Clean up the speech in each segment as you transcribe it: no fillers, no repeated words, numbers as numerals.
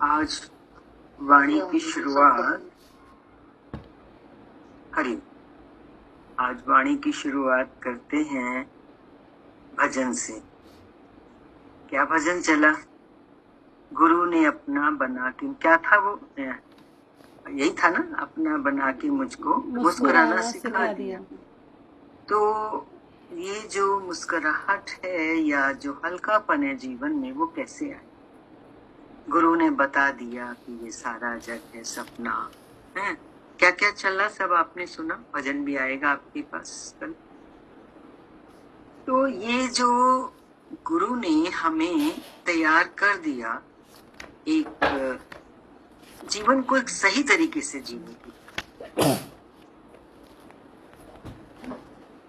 आज वाणी की शुरुआत आज वाणी की शुरुआत करते हैं भजन से। क्या भजन चला? गुरु ने अपना बना के, क्या था वो? यही था ना, अपना बना के मुझको मुस्कुराना सिखा दिया। तो ये जो मुस्कुराहट है या जो हल्कापन है जीवन में, वो कैसे आए? गुरु ने बता दिया कि ये सारा जग है सपना है। क्या क्या चला सब आपने सुना, भजन भी आएगा आपके पास कल। तो ये जो गुरु ने हमें तैयार कर दिया एक जीवन को एक सही तरीके से जीने की,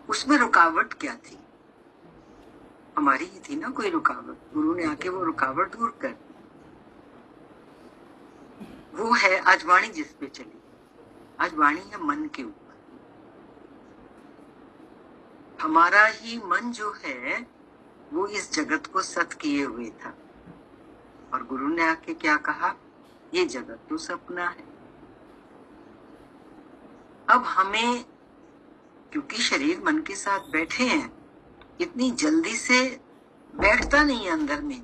उसमें रुकावट क्या थी? हमारी ही थी ना कोई रुकावट। गुरु ने आके वो रुकावट दूर कर दी। वो है आज वाणी जिस पे चली। आज वाणी है मन के ऊपर। हमारा ही मन जो है वो इस जगत को सत किए हुए था, और गुरु ने आके क्या कहा? ये जगत तो सपना है। अब हमें, क्योंकि शरीर मन के साथ बैठे हैं, इतनी जल्दी से बैठता नहीं है अंदर में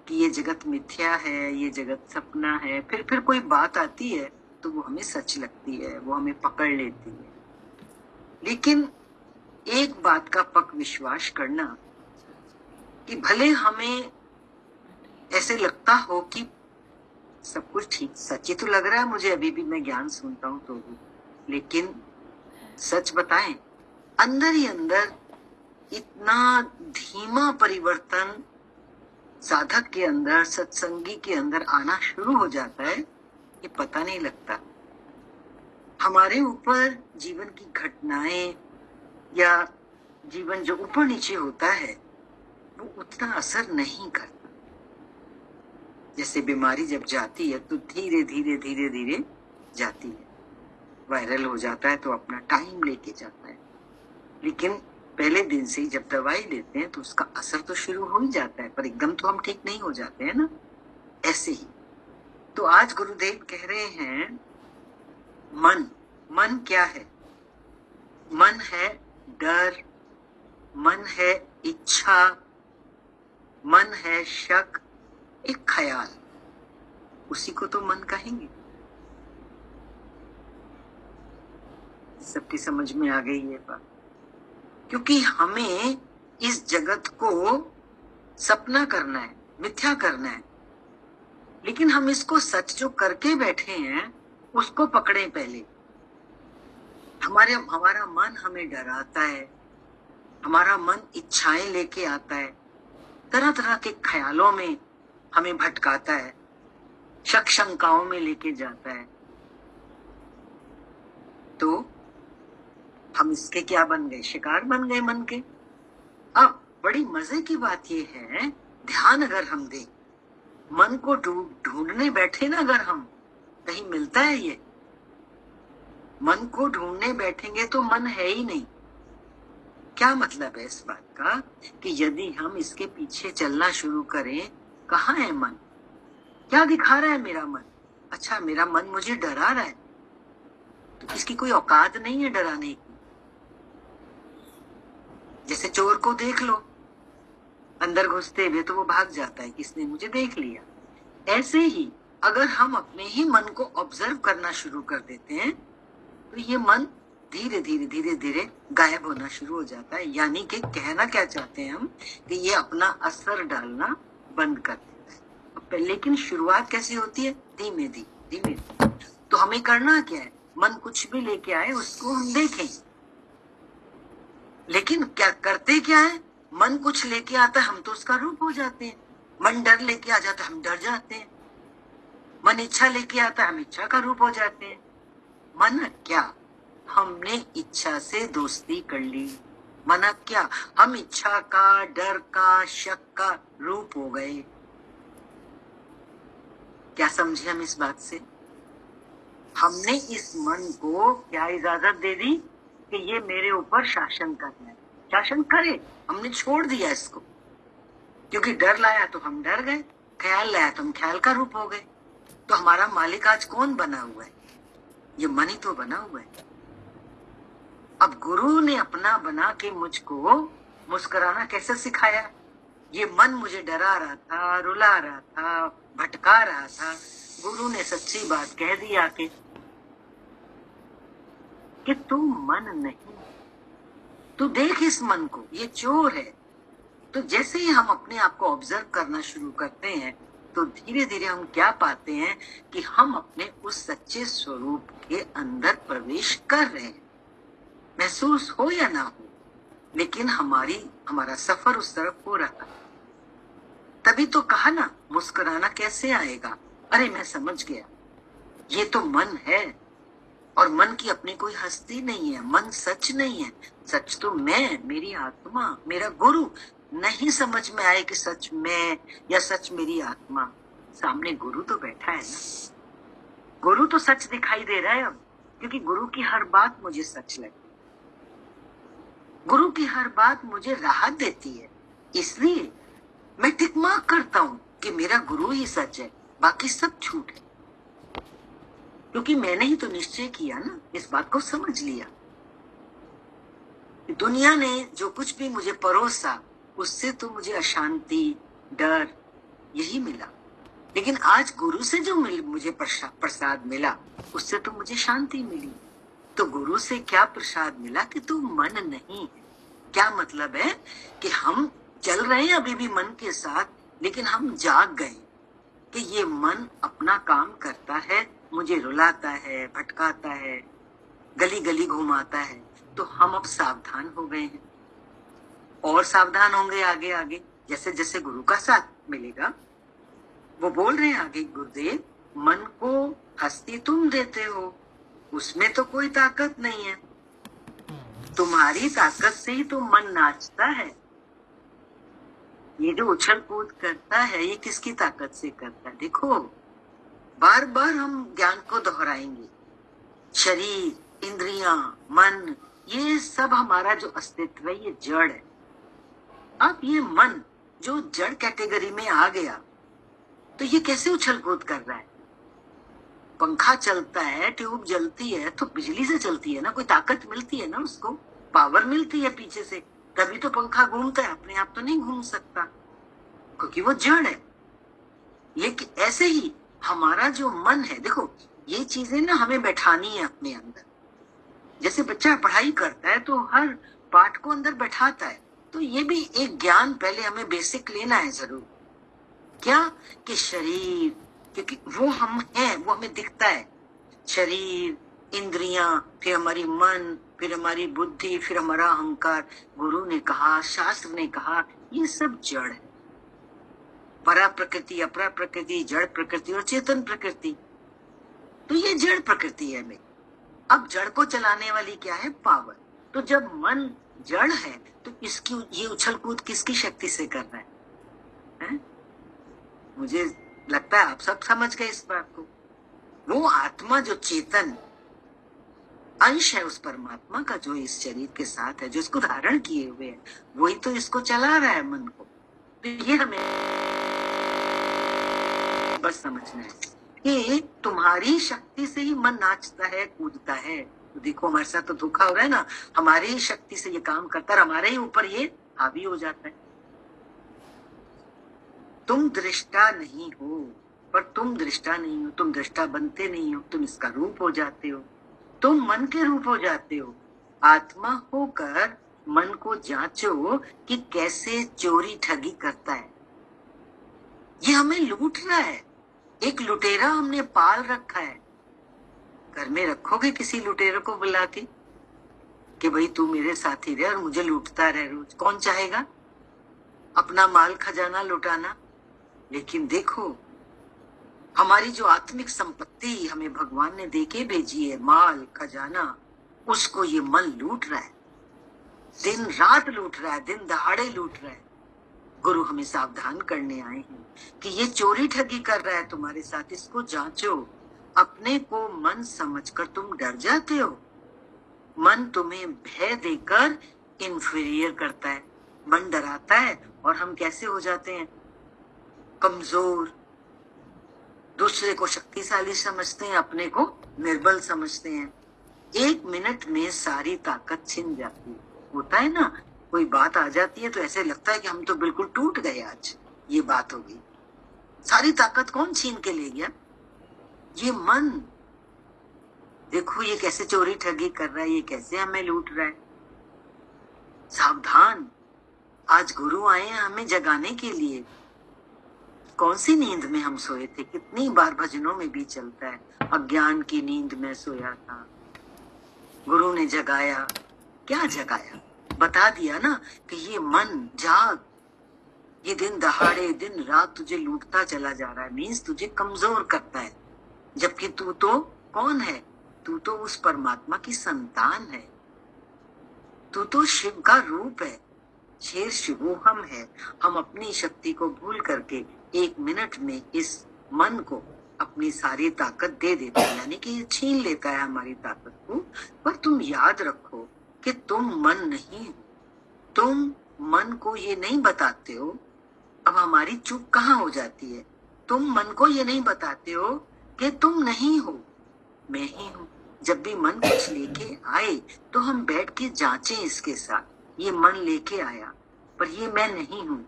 कि ये जगत मिथ्या है, ये जगत सपना है। फिर कोई बात आती है तो वो हमें सच लगती है, वो हमें पकड़ लेती है। लेकिन एक बात का पक्का विश्वास करना कि भले हमें ऐसे लगता हो कि सब कुछ ठीक सच्ची तो लग रहा है मुझे, अभी भी मैं ज्ञान सुनता हूं तो भी, लेकिन सच बताएं, अंदर ही अंदर इतना धीमा परिवर्तन साधक के अंदर, सत्संगी के अंदर आना शुरू हो जाता है कि पता नहीं लगता। हमारे ऊपर जीवन की घटनाएं या जीवन जो ऊपर नीचे होता है वो उतना असर नहीं करता। जैसे बीमारी जब जाती है तो धीरे धीरे धीरे धीरे जाती है। वायरल हो जाता है तो अपना टाइम लेके जाता है, लेकिन पहले दिन से ही जब दवाई लेते हैं तो उसका असर तो शुरू हो ही जाता है, पर एकदम तो हम ठीक नहीं हो जाते हैं ना। ऐसे ही तो आज गुरुदेव कह रहे हैं मन क्या है? मन है डर, मन है इच्छा, मन है शक, एक ख्याल, उसी को तो मन कहेंगे। सबकी समझ में आ गई ये बात? क्योंकि हमें इस जगत को सपना करना है, मिथ्या करना है, लेकिन हम इसको सच जो करके बैठे हैं उसको पकड़े पहले। हमारा मन हमें डराता है, हमारा मन इच्छाएं लेके आता है, तरह तरह के ख्यालों में हमें भटकाता है, शक शंकाओं में लेके जाता है। तो हम इसके क्या बन गए? शिकार बन गए मन के। अब बड़ी मजे की बात यह है, ध्यान अगर हम दें, मन को ढूंढने बैठे ना अगर हम, कहीं मिलता है ये? मन को ढूंढने बैठेंगे तो मन है ही नहीं। क्या मतलब है इस बात का कि यदि हम इसके पीछे चलना शुरू करें, कहाँ है मन? क्या दिखा रहा है मेरा मन? अच्छा, मेरा मन मुझे डरा रहा है, तो इसकी कोई औकात नहीं है डराने की। जैसे चोर को देख लो, अंदर घुसते हुए तो वो भाग जाता है, किसने मुझे देख लिया। ऐसे ही अगर हम अपने ही मन को ऑब्जर्व करना शुरू कर देते हैं तो ये मन धीरे धीरे धीरे धीरे गायब होना शुरू हो जाता है। यानी कि कहना क्या चाहते हैं हम कि ये अपना असर डालना बंद कर देता है। लेकिन शुरुआत कैसी होती है? धीमे धीमे। तो हमें करना क्या है? मन कुछ भी लेके आए उसको हम देखें, लेकिन क्या करते क्या है? मन कुछ लेके आता है, हम तो उसका रूप हो जाते हैं। मन डर लेके आ जाता है, हम डर जाते हैं। मन इच्छा लेके आता है, हम इच्छा का रूप हो जाते हैं। मन क्या? हमने इच्छा से दोस्ती कर ली। मना क्या? हम इच्छा का, डर का, शक का रूप हो गए। क्या समझे हम इस बात से? हमने इस मन को क्या इजाजत दे दी कि ये मेरे ऊपर शासन कर रहा है। शासन करे, हमने छोड़ दिया इसको। क्योंकि डर लाया तो हम डर गए, ख्याल लाया तो हम ख्याल का रूप हो गए। तो हमारा मालिक आज कौन बना हुआ है? ये मन ही तो बना हुआ है। अब गुरु ने अपना बना के मुझको मुस्कुराना कैसे सिखाया? ये मन मुझे डरा रहा था, रुला रहा था, भटका रहा था, गुरु ने सच्ची बात कह दी आके कि तू मन नहीं, तू देख इस मन को, ये चोर है। तो जैसे ही हम अपने आप को ऑब्जर्व करना शुरू करते हैं तो धीरे धीरे हम क्या पाते हैं कि हम अपने उस सच्चे स्वरूप के अंदर प्रवेश कर रहे हैं। महसूस हो या ना हो, लेकिन हमारा सफर उस तरफ हो रहा है। तभी तो कहा ना, मुस्कुराना कैसे आएगा? अरे मैं समझ गया, ये तो मन है और मन की अपनी कोई हस्ती नहीं है। मन सच नहीं है, सच तो मैं, मेरी आत्मा, मेरा गुरु। नहीं समझ में आए कि सच मैं या सच मेरी आत्मा, सामने गुरु तो बैठा है ना। गुरु तो सच दिखाई दे रहा है अब, क्योंकि गुरु की हर बात मुझे सच लगती, गुरु की हर बात मुझे राहत देती है। इसलिए मैं टिक मार्क करता हूं कि मेरा गुरु ही सच है, बाकी सब झूठ है। क्योंकि मैंने ही तो निश्चय किया ना, इस बात को समझ लिया। दुनिया ने जो कुछ भी मुझे परोसा उससे तो मुझे अशांति, डर यही मिला। लेकिन आज गुरु से जो मुझे प्रसाद मिला उससे तो मुझे शांति मिली। तो गुरु से क्या प्रसाद मिला कि तू मन नहीं है। क्या मतलब है कि हम चल रहे हैं अभी भी मन के साथ, लेकिन हम जाग गए कि ये मन अपना काम करता है, मुझे रुलाता है, भटकाता है, गली गली घुमाता है। तो हम अब सावधान हो गए हैं और सावधान होंगे आगे आगे, जैसे जैसे गुरु का साथ मिलेगा। वो बोल रहे हैं आगे, गुरुदेव मन को हस्ती तुम देते हो, उसमें तो कोई ताकत नहीं है, तुम्हारी ताकत से ही तो मन नाचता है। ये जो उछल कूद करता है ये किसकी ताकत से करता है? देखो, बार बार हम ज्ञान को दोहराएंगे। शरीर, इंद्रियां, मन, ये सब हमारा जो अस्तित्व है ये जड़ है। अब ये मन जो जड़ कैटेगरी में आ गया तो ये कैसे उछल कूद कर रहा है? पंखा चलता है, ट्यूब जलती है तो बिजली से चलती है ना, कोई ताकत मिलती है ना, उसको पावर मिलती है पीछे से, तभी तो पंखा घूमता है। अपने आप तो नहीं घूम सकता क्योंकि वो जड़ है। लेकिन ऐसे ही हमारा जो मन है, देखो ये चीजें ना हमें बैठानी है अपने अंदर। जैसे बच्चा पढ़ाई करता है तो हर पाठ को अंदर बैठाता है, तो ये भी एक ज्ञान पहले हमें बेसिक लेना है जरूर। क्या कि शरीर, क्योंकि वो हम हैं, वो हमें दिखता है। शरीर, इंद्रियां, फिर हमारी मन, फिर हमारी बुद्धि, फिर हमारा अहंकार। गुरु ने कहा, शास्त्र ने कहा, ये सब जड़ है। परा प्रकृति, अपरा प्रकृति, जड़ प्रकृति और चेतन प्रकृति। तो ये जड़ प्रकृति है मेरी। अब जड़ को चलाने वाली क्या है? पावर। तो जब मन जड़ है तो इसकी ये उछल कूद किसकी शक्ति से कर रहा है? मुझे लगता है आप सब समझ गए इस बात को। वो आत्मा जो चेतन अंश है उस परमात्मा का, जो इस शरीर के साथ है, जो इसको धारण किए हुए है, वही तो इसको चला रहा है मन को। तो ये हमें बस समझना है कि तुम्हारी शक्ति से ही मन नाचता है, कूदता है। तो देखो हमारे साथ तो धोखा हो रहा है ना, हमारी ही शक्ति से ये काम करता है, हमारे ही ऊपर ये हावी हो जाता है। तुम दृष्टा नहीं हो, पर तुम दृष्टा नहीं हो, तुम दृष्टा बनते नहीं हो, तुम इसका रूप हो जाते हो, तुम मन के रूप हो जाते हो। आत्मा होकर मन को जांचो कि कैसे चोरी ठगी करता है। ये हमें लूट रहा है। एक लुटेरा हमने पाल रखा है। घर में रखोगे किसी लुटेरे को बुला के कि भाई तू मेरे साथी रहे और मुझे लूटता रहे रोज? कौन चाहेगा अपना माल खजाना लुटाना? लेकिन देखो, हमारी जो आत्मिक संपत्ति हमें भगवान ने देके भेजी है, माल खजाना, उसको ये मन लूट रहा है, दिन रात लूट रहा है, दिन दहाड़े लूट रहा है। गुरु हमें सावधान करने आए हैं कि ये चोरी ठगी कर रहा है तुम्हारे साथ, इसको जांचो। अपने को मन समझकर तुम डर जाते हो। मन तुम्हें भय देकर इंफीरियर करता है। मन डराता है और हम कैसे हो जाते हैं, कमजोर, दूसरे को शक्तिशाली समझते हैं, अपने को निर्बल समझते हैं। 1 मिनट में सारी ताकत छिन जाती है। होता है ना, कोई बात आ जाती है तो ऐसे लगता है कि हम तो बिल्कुल टूट गए, आज ये बात होगी। सारी ताकत कौन छीन के ले गया? ये मन। देखो ये कैसे चोरी ठगी कर रहा है, ये कैसे हमें लूट रहा है। सावधान, आज गुरु आए हैं हमें जगाने के लिए। कौन सी नींद में हम सोए थे? कितनी बार भजनों में भी चलता है, अज्ञान की नींद में सोया था, गुरु ने जगाया। क्या जगाया? बता दिया ना कि ये मन जाग, ये दिन दहाड़े दिन रात तुझे लूटता चला जा रहा है, मीन्स तुझे कमजोर करता है। जबकि तू तो कौन है? तू तो उस परमात्मा की संतान है, तू तो शिव का रूप है, शेर शिवोहम है। हम अपनी शक्ति को भूल करके 1 मिनट में इस मन को अपनी सारी ताकत दे देता है, यानी कि ये छीन लेता है हमारी ताकत को। पर तुम याद रखो कि तुम मन नहीं हो, तुम मन को ये नहीं बताते हो। अब हमारी चूक कहाँ हो जाती है? तुम मन को ये नहीं बताते हो कि तुम नहीं हो, मैं ही हूँ। जब भी मन कुछ लेके आए तो हम बैठ के जांचें इसके साथ, ये मन लेके आया पर ये मैं नहीं हूँ।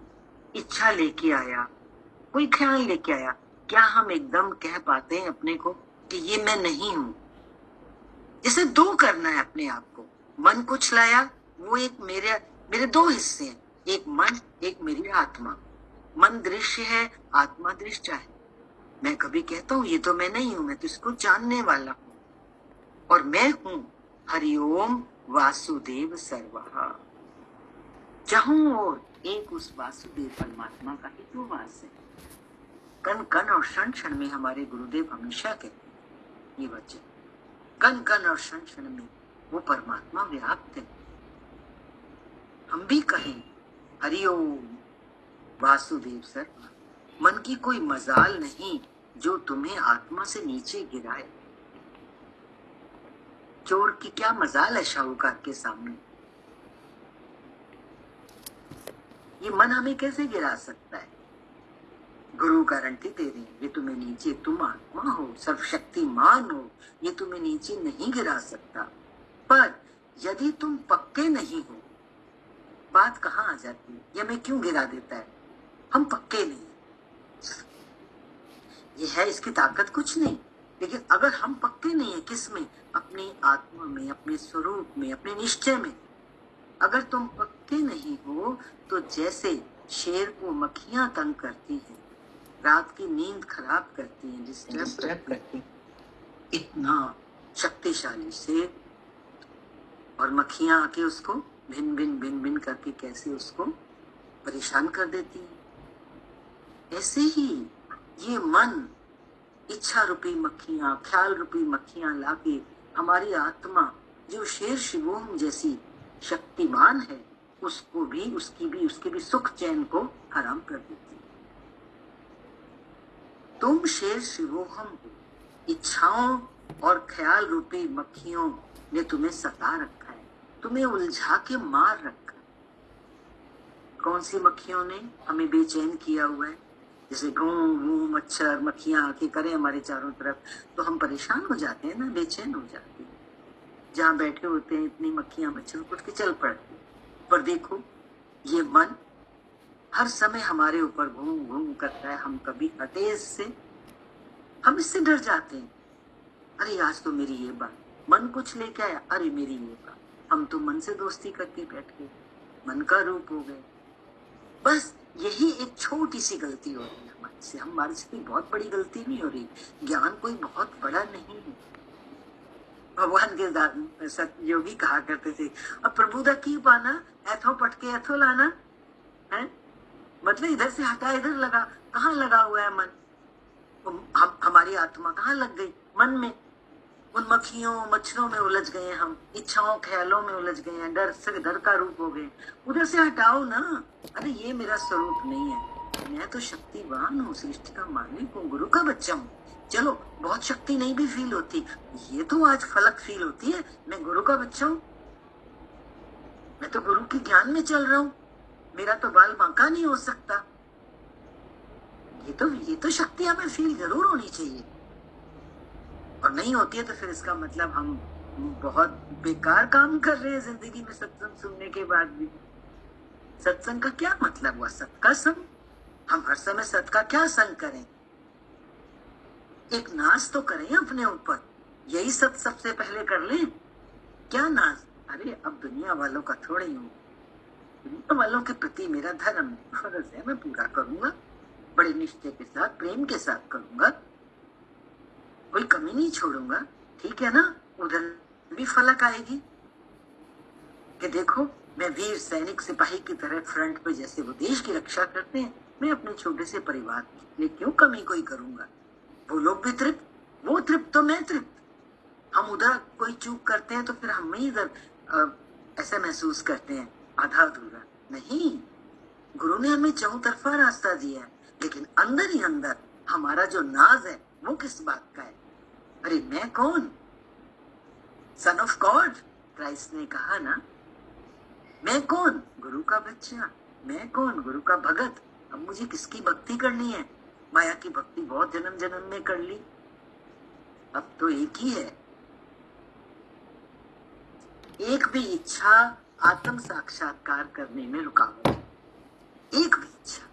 इच्छा लेके आया, कोई ख्याल लेके आया, क्या हम एकदम कह पाते हैं अपने को कि ये मैं नहीं हूँ? जैसे 2 करना है अपने आप को। मन कुछ लाया, वो एक मेरे 2 हिस्से हैं, एक मन, एक मेरी आत्मा। मन दृश्य है, आत्मा दृष्टा है। मैं कभी कहता हूँ ये तो मैं नहीं हूँ, मैं तो इसको जानने वाला हूँ, और मैं हूँ हरिओम वासुदेव सर्वहा। जहूं और एक उस वासुदेव परमात्मा का ही तो वास है। कण कण और क्षण क्षण में हमारे गुरुदेव हमेशा कहते हैं ये वचन, कण कण और क्षण क्षण में वो परमात्मा व्याप्त है। हम भी कहें हरिओम वासुदेव सर्वहा। मन की कोई मजाल नहीं जो तुम्हें आत्मा से नीचे गिराए। चोर की क्या मजाल है शाहूकार के सामने? ये मन हमें कैसे गिरा सकता है? गुरु गारंटी दे रहे हैं, ये तुम्हें नीचे, तुम आत्मा हो, सर्वशक्तिमान हो, ये तुम्हें नीचे नहीं गिरा सकता। पर यदि तुम पक्के नहीं हो, बात कहाँ आ जाती है? ये हमें क्यों गिरा देता है? हम पक्के नहीं, ये है इसकी ताकत कुछ नहीं। लेकिन अगर हम पक्के नहीं है, किसमें? अपनी आत्मा में, अपने स्वरूप में, अपने निश्चय में। अगर तुम पक्के नहीं हो तो जैसे शेर को मक्खियां तंग करती हैं, रात की नींद खराब करती हैं, डिस्टर्ब करती हैं, इतना शक्तिशाली शेर, और मक्खियां आके उसको भिन भिन भिन भिन करके कैसे उसको परेशान कर देती हैं। ऐसे ही ये मन इच्छा रूपी मक्खियां, ख्याल रूपी मक्खियां लाके हमारी आत्मा जो शेर शिवोम जैसी शक्तिमान है, उसको भी, उसके भी सुख चैन को हराम कर देती है। तुम शेर शिवोहम हो, इच्छाओं और ख्याल रूपी मक्खियों ने तुम्हें सता रखा है, तुम्हें उलझा के मार रखा है। कौन सी मक्खियों ने हमें बेचैन किया हुआ है? जैसे घूम घूम मच्छर मक्खियां आके करें हमारे चारों तरफ तो हम परेशान हो जाते हैं ना, बेचैन हो जाते हैं। जहाँ बैठे होते हैं इतनी मक्खियां मच्छर उठ के चल पड़ते हैं। पर देखो ये मन हर समय हमारे ऊपर घूम घूम करता है, हम कभी हटे इससे, हम इससे डर जाते हैं। अरे आज तो मेरी ये बात, मन कुछ लेके आया, अरे मेरी ये बात, हम तो मन से दोस्ती करके बैठ गए, मन का रूप हो गए। बस यही एक छोटी सी गलती हो रही है हमारे से कोई बहुत बड़ी गलती नहीं हो रही। ज्ञान कोई बहुत बड़ा नहीं है। भगवान के सतयोगी कहा करते थे, अब प्रभु दा की पाना, ऐथो पटके ऐथो लाना है, मतलब इधर से हटा इधर लगा। कहाँ लगा हुआ है मन? हमारी आत्मा कहाँ लग गई? मन में। उन मक्खियों मच्छरों में उलझ गए, हम इच्छाओं ख्यालों में उलझ गए हैं, डर से डर का रूप हो गए। उधर से हटाओ ना। अरे ये मेरा स्वरूप नहीं है, मैं तो शक्तिवान हूँ, सृष्टि का मालिक हूँ, गुरु का बच्चा हूँ। चलो बहुत शक्ति नहीं भी फील होती, ये तो आज फलक फील होती है, मैं गुरु का बच्चा हूँ, मैं तो गुरु के ज्ञान में चल रहा हूँ, मेरा तो बाल बांका नहीं हो सकता। ये तो शक्ति हमें फील जरूर होनी चाहिए, और नहीं होती है तो फिर इसका मतलब हम बहुत बेकार काम कर रहे हैं जिंदगी में सत्संग सुनने के बाद भी। सत्संग का क्या मतलब हुआ? सत का संग। हम हर समय सत का क्या संग करें? एक नाज तो करें अपने ऊपर, यही सत सबसे पहले कर लें। क्या नाज? अरे अब दुनिया वालों का थोड़े ही हूँ, दुनिया वालों के प्रति मेरा धर्म फर्ज है, मैं पूरा करूंगा, बड़े निष्ठे के साथ प्रेम के साथ करूंगा, कोई कमी नहीं छोड़ूंगा। ठीक है ना? उधर भी फलक आएगी कि देखो मैं वीर सैनिक सिपाही की तरह फ्रंट पे जैसे वो देश की रक्षा करते हैं, मैं अपने छोटे से परिवार के लिए क्यों कमी कोई करूंगा? वो लोग भी तृप्त, वो तृप्त तो मैं तृप्त। हम उधर कोई चूक करते हैं तो फिर हम ही इधर ऐसा महसूस करते हैं आधा अधूरा। नहीं, गुरु ने हमें चौतरफा रास्ता दिया है, लेकिन अंदर ही अंदर हमारा जो नाज है वो किस बात का है? अरे मैं कौन? सन ऑफ गॉड, क्राइस्ट ने कहा ना, मैं कौन? गुरु का बच्चा। मैं कौन? गुरु का भगत। अब मुझे किसकी भक्ति करनी है? माया की भक्ति बहुत जन्म जन्म में कर ली, अब तो एक ही है। एक भी इच्छा आत्म साक्षात्कार करने में रुकावट है। एक भी इच्छा।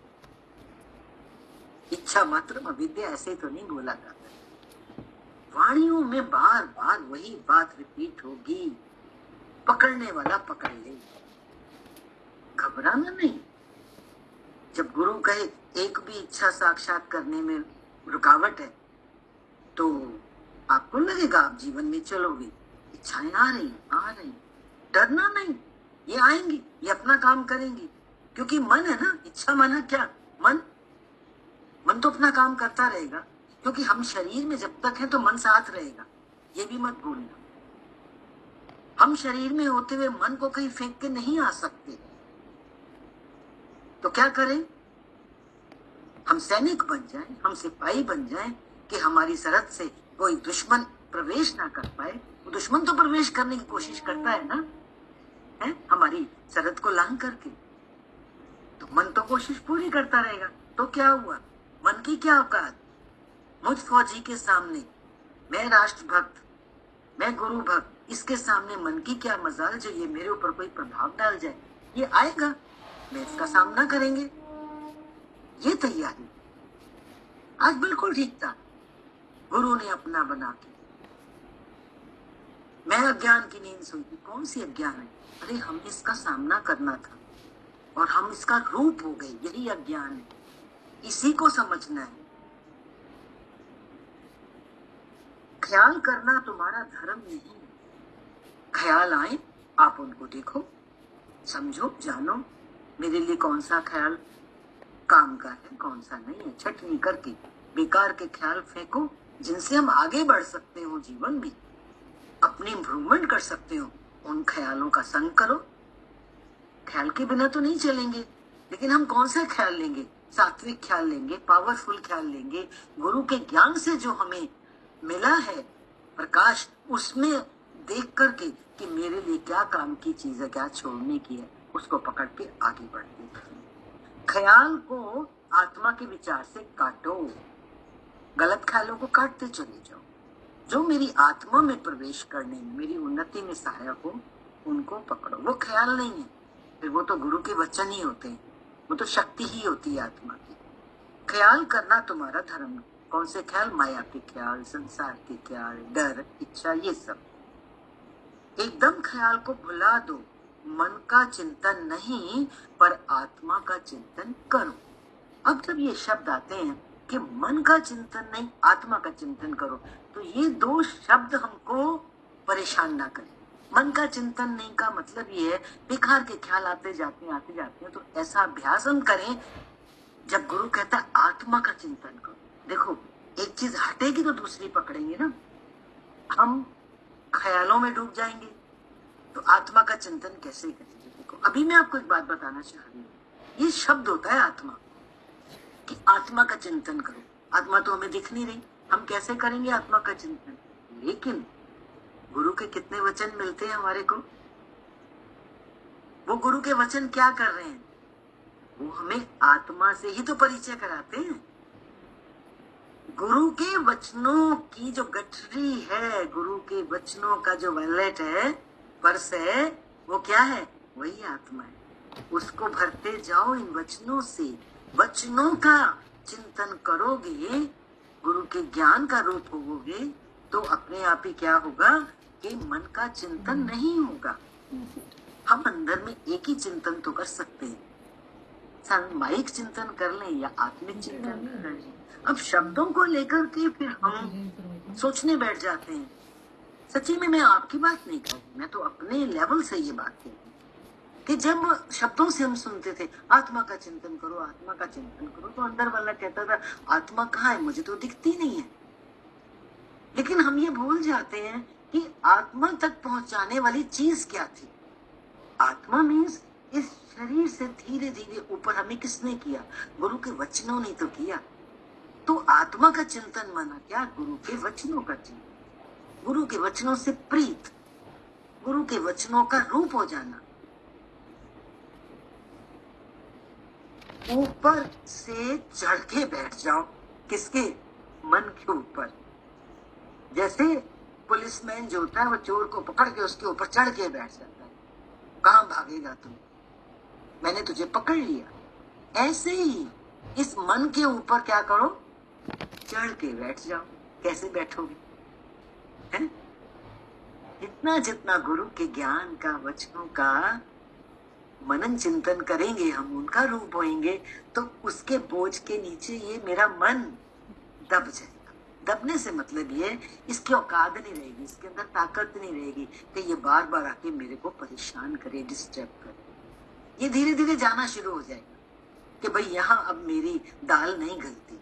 इच्छा मात्र अविद्या, ऐसे तो नहीं बोला जाता। वाणियों में बार बार वही बात रिपीट होगी, पकड़ने वाला पकड़ ले, घबराना नहीं। जब गुरु कहे एक भी इच्छा साक्षात करने में रुकावट है, तो आपको लगेगा आप जीवन में चलोगे, इच्छाएं आ रही, डरना नहीं, ये आएंगी, ये अपना काम करेंगी, क्योंकि मन है ना। इच्छा माना क्या? मन तो अपना काम करता रहेगा, क्योंकि हम शरीर में जब तक है तो मन साथ रहेगा, ये भी मत भूलना। हम शरीर में होते हुए मन को कहीं फेंक के नहीं आ सकते, तो क्या करें? हम सैनिक बन जाएं, हम सिपाही बन जाएं कि हमारी सरहद से कोई दुश्मन प्रवेश ना कर पाए। वो दुश्मन तो प्रवेश करने की कोशिश करता है ना, है हमारी सरहद को लांघ करके, तो मन तो कोशिश पूरी करता रहेगा। तो क्या हुआ? मन की क्या औकात? मुझ फौजी के सामने, मैं राष्ट्र भक्त, मैं गुरु भक्त, इसके सामने मन की क्या मजाल जो ये मेरे ऊपर कोई प्रभाव डाल जाए? ये आएगा, मैं इसका सामना करेंगे, ये तैयारी। आज बिल्कुल ठीक था, गुरु ने अपना बना के। मैं अज्ञान की नींद सोई थी। कौन सी अज्ञान है? अरे हमें इसका सामना करना था और हम इसका रूप हो गए, यही अज्ञान है, इसी को समझना है। ख्याल करना तुम्हारा धर्म नहीं। ख्याल आए, आप उनको देखो, समझो, जानो मेरे लिए कौन सा ख्याल काम का है, कौन सा नहीं है। छटनी करके बेकार के ख्याल फेंको, जिनसे हम आगे बढ़ सकते हो, जीवन में अपनी इम्प्रूवमेंट कर सकते हो, उन ख्यालों का संग करो। ख्याल के बिना तो नहीं चलेंगे, लेकिन हम कौन सा ख्याल लेंगे? सात्विक ख्याल लेंगे, पावरफुल ख्याल लेंगे। गुरु के ज्ञान से जो हमें मिला है प्रकाश, उसमें देख करके कि मेरे लिए क्या काम की चीज है, क्या छोड़ने की है, उसको पकड़ के आगे बढ़ते। ख्याल को आत्मा के विचार से काटो, गलत ख्यालों को काटते चले जाओ। जो मेरी आत्मा में प्रवेश करने में, मेरी उन्नति में सहायक हो, उनको पकड़ो। वो ख्याल नहीं है, फिर वो तो गुरु के वचन ही होते हैं, वो तो शक्ति ही होती है आत्मा की। ख्याल करना तुम्हारा धर्म। कौन से ख्याल? माया के ख्याल, संसार के ख्याल, डर, इच्छा, ये सब। एकदम ख्याल को भुला दो। मन का चिंतन नहीं, पर आत्मा का चिंतन करो। अब जब ये शब्द आते हैं कि मन का चिंतन नहीं, आत्मा का चिंतन करो, तो ये दो शब्द हमको परेशान ना करें। मन का चिंतन नहीं का मतलब ये है बेकार के ख्याल आते जाते हैं, तो ऐसा अभ्यास हम करें। जब गुरु कहता है आत्मा का चिंतन करो, देखो एक चीज हटेगी तो दूसरी पकड़ेंगे ना। हम ख्यालों में डूब जाएंगे तो आत्मा का चिंतन कैसे करेंगे? देखो अभी मैं आपको एक बात बताना चाह रही हूँ, ये शब्द होता है आत्मा, कि आत्मा का चिंतन करो। आत्मा तो हमें दिख नहीं रही, हम कैसे करेंगे आत्मा का चिंतन? लेकिन गुरु के कितने वचन मिलते हैं हमारे को। वो गुरु के वचन क्या कर रहे हैं? वो हमें आत्मा से ही तो परिचय कराते हैं। गुरु के वचनों की जो गठरी है, गुरु के वचनों का जो वैलेट है, पर्स है, वो क्या है? वही आत्मा है। उसको भरते जाओ इन वचनों से। वचनों का चिंतन करोगे, गुरु के ज्ञान का रूप होगे, तो अपने आप ही क्या होगा कि मन का चिंतन नहीं होगा। हम अंदर में एक ही चिंतन तो कर सकते हैं, सामायिक चिंतन कर लें या आत्मिक चिंतन कर लें। अब शब्दों को लेकर के फिर हम सोचने बैठ जाते हैं। सच्ची में मैं आपकी बात नहीं कर रही, मैं तो अपने लेवल से ये बात कह रही कि जब शब्दों से हम सुनते थे आत्मा का चिंतन करो, आत्मा का चिंतन करो, तो अंदर वाला कहता था आत्मा कहाँ है, मुझे तो दिखती नहीं है। लेकिन हम ये भूल जाते हैं कि आत्मा तक पहुंचाने वाली चीज क्या थी। आत्मा मीन्स इस शरीर से धीरे धीरे ऊपर हमें किसने किया? गुरु के वचनों ने तो किया। तो आत्मा का चिंतन माना क्या? गुरु के वचनों का चिंतन, गुरु के वचनों से प्रीत, गुरु के वचनों का रूप हो जाना। ऊपर से चढ़ के बैठ जाओ, किसके? मन के ऊपर। जैसे पुलिसमैन जो होता है वो चोर को पकड़ के उसके ऊपर चढ़ के बैठ जाता है, कहां भागेगा तुम, मैंने तुझे पकड़ लिया। ऐसे ही इस मन के ऊपर क्या करो? चढ़ के बैठ जाओ। कैसे बैठोगे? हैं? जितना जितना गुरु के ज्ञान का, वचनों का मनन चिंतन करेंगे, हम उनका रूप होएंगे, तो उसके बोझ के नीचे ये मेरा मन दब जाएगा। दबने से मतलब ये इसकी औकात नहीं रहेगी, इसके अंदर ताकत नहीं रहेगी कि ये बार बार आके मेरे को परेशान करे, डिस्टर्ब करे। ये धीरे धीरे जाना शुरू हो जाएगा कि भाई यहाँ अब मेरी दाल नहीं गलती।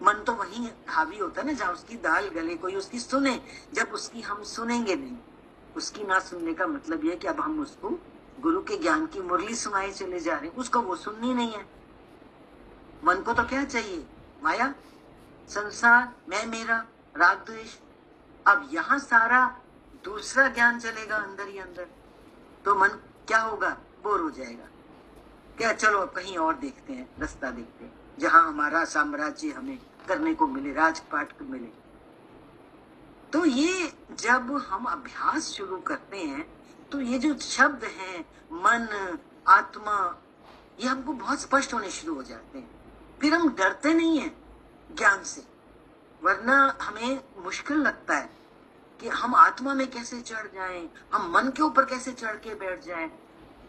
मन तो वही हावी होता है ना जहाँ उसकी दाल गले, कोई उसकी सुने। जब उसकी हम सुनेंगे नहीं, उसकी ना सुनने का मतलब ये कि अब हम उसको गुरु के ज्ञान की मुरली सुनाए चले जा रहे हैं, उसको वो सुननी नहीं है। मन को तो क्या चाहिए? माया, संसार, मैं मेरा, राग द्वेष। अब यहाँ सारा दूसरा ज्ञान चलेगा अंदर ही अंदर, तो मन क्या होगा? बोर हो जाएगा। क्या चलो अब कहीं और देखते हैं, रास्ता देखते हैं जहां हमारा साम्राज्य हमें करने को मिले, राजपाट को मिले। तो ये जब हम अभ्यास शुरू करते हैं तो ये जो शब्द हैं मन, आत्मा, ये हमको बहुत स्पष्ट होने शुरू हो जाते हैं। फिर हम डरते नहीं हैं ज्ञान से, वरना हमें मुश्किल लगता है कि हम आत्मा में कैसे चढ़ जाएं, हम मन के ऊपर कैसे चढ़ के बैठ जाएं।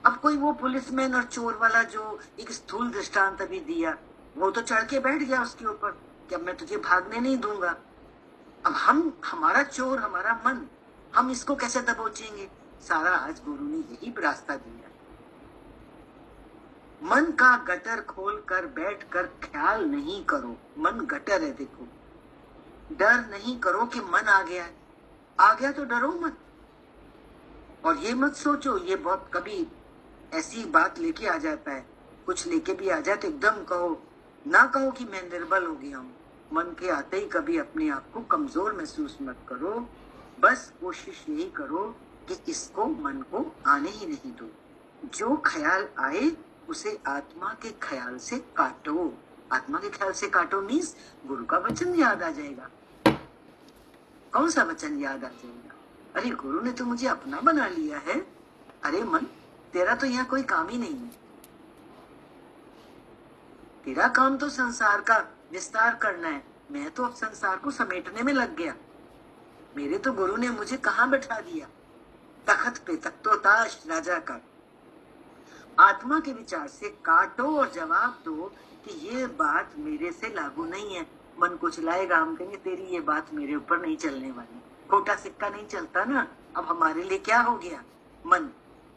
अब कोई वो पुलिसमैन और चोर वाला जो एक स्थूल दृष्टांत अभी दिया, वो तो चढ़ के बैठ गया उसके ऊपर कि अब मैं तुझे भागने नहीं दूंगा। अब हम, हमारा चोर, हमारा मन, हम इसको कैसे दबोचेंगे? सारा आज गुरु ने यही रास्ता दिया। मन का गटर खोल कर बैठ कर ख्याल नहीं करो। मन गटर है, देखो। डर नहीं करो कि मन आ गया है, आ गया तो डरो मत। और ये मत सोचो, ये बहुत कभी ऐसी बात लेके आ जाता है, कुछ लेके भी आ जाए तो एकदम कहो, ना कहो कि मैं निर्बल हो गया हूँ। मन के आते ही कभी अपने आप को कमजोर महसूस मत करो। बस कोशिश यही करो कि इसको, मन को आने ही नहीं दो। जो ख्याल आए उसे आत्मा के ख्याल से काटो। आत्मा के ख्याल से काटो मीन्स गुरु का वचन याद आ जाएगा। कौन सा वचन याद आ जाएगा? अरे गुरु ने तो मुझे अपना बना लिया है। अरे मन, तेरा तो यहाँ कोई काम ही नहीं है। तेरा काम तो संसार का विस्तार करना है। मैं तो अब संसार को समेटने में लग गया। मेरे तो गुरु ने मुझे कहाँ बैठा दिया? तख्त पे, तख्तोताश राजा का। आत्मा के विचार से काटो और जवाब दो कि ये बात मेरे से लागू नहीं है। मन को चलाएगा, हम कहेंगे तेरी ये बात मेरे ऊपर नहीं चलने वाली। खोटा सिक्का नहीं चलता ना। अब हमारे लिए क्या हो गया? मन,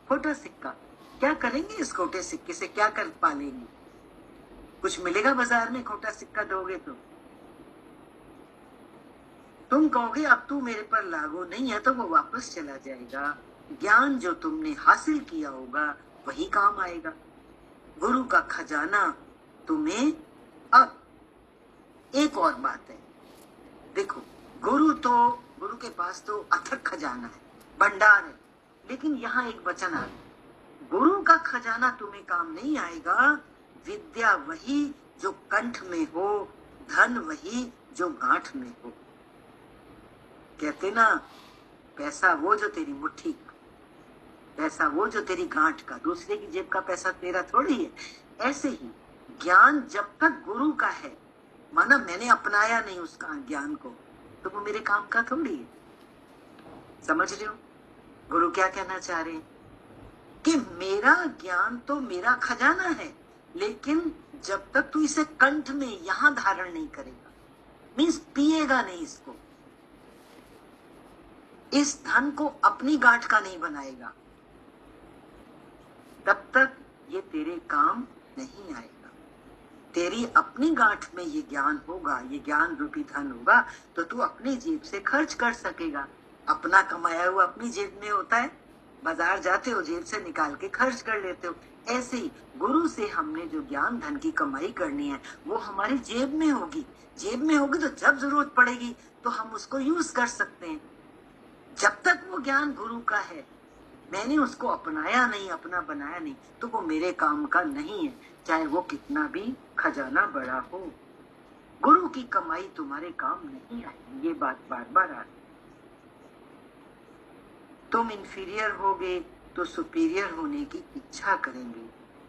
खोटा सिक्का। क्या करेंगे इस खोटे सिक्के से? क्या कर पालेंगे? कुछ मिलेगा बाजार में? खोटा सिक्का दोगे तो तुम कहोगे अब तू मेरे पर लागू नहीं है, तो वो वापस चला जाएगा। ज्ञान जो तुमने हासिल किया होगा वही काम आएगा। गुरु का खजाना तुम्हें। अब एक और बात है, देखो, गुरु के पास तो अथक खजाना है, भंडार है। लेकिन यहाँ एक वचन आ गया, गुरु का खजाना तुम्हें काम नहीं आएगा। विद्या वही जो कंठ में हो, धन वही जो गांठ में हो। कहते ना, पैसा वो जो तेरी मुट्ठी का, पैसा वो जो तेरी गांठ का, दूसरे की जेब का पैसा तेरा थोड़ी है। ऐसे ही ज्ञान जब तक गुरु का है, माना मैंने अपनाया नहीं उसका ज्ञान को, तो वो मेरे काम का थोड़ी है। समझ रहे हो गुरु क्या कहना चाह रहे हैं? कि मेरा ज्ञान तो मेरा खजाना है, लेकिन जब तक तू इसे कंठ में यहां धारण नहीं करेगा, मीन्स पिएगा नहीं इसको, इस धन को अपनी गांठ का नहीं बनाएगा, तब तक ये तेरे काम नहीं आएगा। तेरी अपनी गांठ में ये ज्ञान होगा, ये ज्ञान रूपी धन होगा, तो तू अपनी जेब से खर्च कर सकेगा। अपना कमाया हुआ अपनी जेब में होता है, बाजार जाते हो जेब से निकाल के खर्च कर लेते हो। ऐसे ही गुरु से हमने जो ज्ञान धन की कमाई करनी है वो हमारी जेब में होगी। जेब में होगी तो जब जरूरत पड़ेगी तो हम उसको यूज कर सकते हैं। जब तक वो ज्ञान गुरु का है, मैंने उसको अपनाया नहीं, अपना बनाया नहीं, तो वो मेरे काम का नहीं है, चाहे वो कितना भी खजाना बड़ा हो। गुरु की कमाई तुम्हारे काम नहीं आएगी, ये बात बार बार आ रही। तुम इंफीरियर होगे तो सुपीरियर होने की इच्छा करेंगे,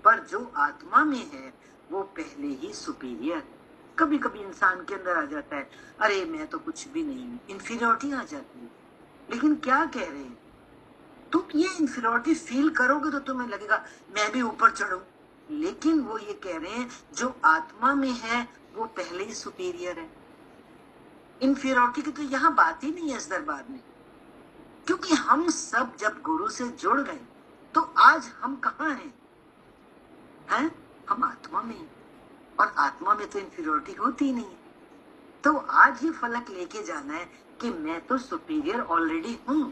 पर जो आत्मा में है वो पहले ही सुपीरियर है। कभी कभी इंसान के अंदर आ जाता है, अरे मैं तो कुछ भी नहीं हूँ, इंफीरियोरिटी आ जाती है। लेकिन क्या कह रहे हैं, तुम ये इंफीरियोरिटी फील करोगे तो तुम्हें लगेगा मैं भी ऊपर चढ़ूं, लेकिन वो ये कह रहे हैं जो आत्मा में है वो पहले ही सुपीरियर है। इंफीरियोरिटी की तो यहाँ बात ही नहीं है इस दरबार में, क्योंकि हम सब जब गुरु से जुड़ गए तो आज हम कहाँ हैं? हम आत्मा में, और आत्मा में तो इंफीरियोरिटी होती ही नहीं है। तो आज ये फलक लेके जाना है कि मैं तो सुपीरियर ऑलरेडी हूं।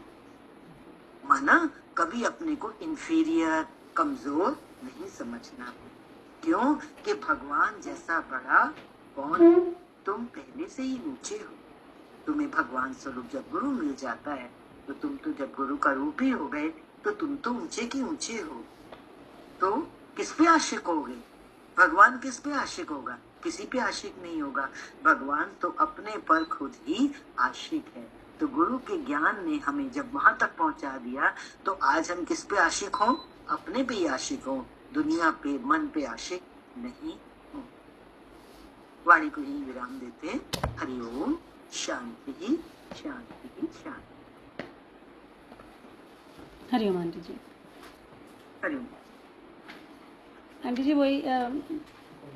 माना कभी अपने को इंफीरियर, कमजोर नहीं समझना। क्यों? कि भगवान जैसा बड़ा कौन? तुम पहले से ही ऊंचे हो। तुम्हें भगवान स्वरूप जब गुरु मिल जाता है तो तुम तो जब गुरु का रूप ही हो गए तो तुम तो ऊंचे की ऊंचे हो। तो किस पे आशिक होगे? भगवान किस पे आशिक होगा? किसी पे आशिक नहीं होगा। भगवान तो अपने पर खुद ही आशिक है। तो गुरु के ज्ञान ने हमें जब वहां तक पहुंचा दिया तो आज हम किस पे आशिक हो? अपने पे ही आशिक हो, दुनिया पे, मन पे आशिक नहीं हो। वाणी को ही विराम देते हैं। हरिओम। शांति ही शांति ही शांति। हरिओम आंटी जी। हरिओम आंटी जी, वही